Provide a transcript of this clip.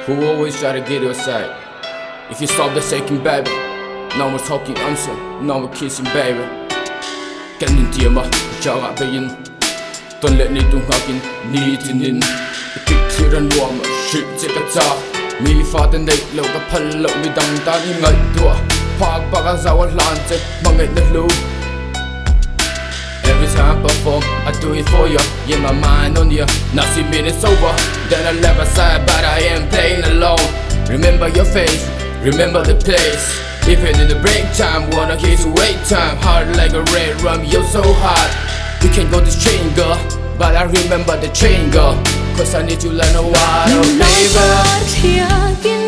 who always try to get your side. If you stop the shaking, baby, no more talking answer, no more kissing, baby. Can you hear me? Chào ngạ về in. Tuần lệ này tung hakin ni tin in. Picture and warm, shit take a talk. Mi fa den day lo ka phal lo mi dang ta ni ngai tua. Phak pa ka zawa lan che mangai na lu. Every time I perform, I do it for you. Yeah, my mind on you. Now see me, it's over. Then I left aside, but I am playing alone. Remember your face, remember the place. Even in the break time, wanna kiss you wait time. Hard like a red rum, you're so hot. We can go this train, girl, but I remember the train, girl. Cause I need to learn a while, baby.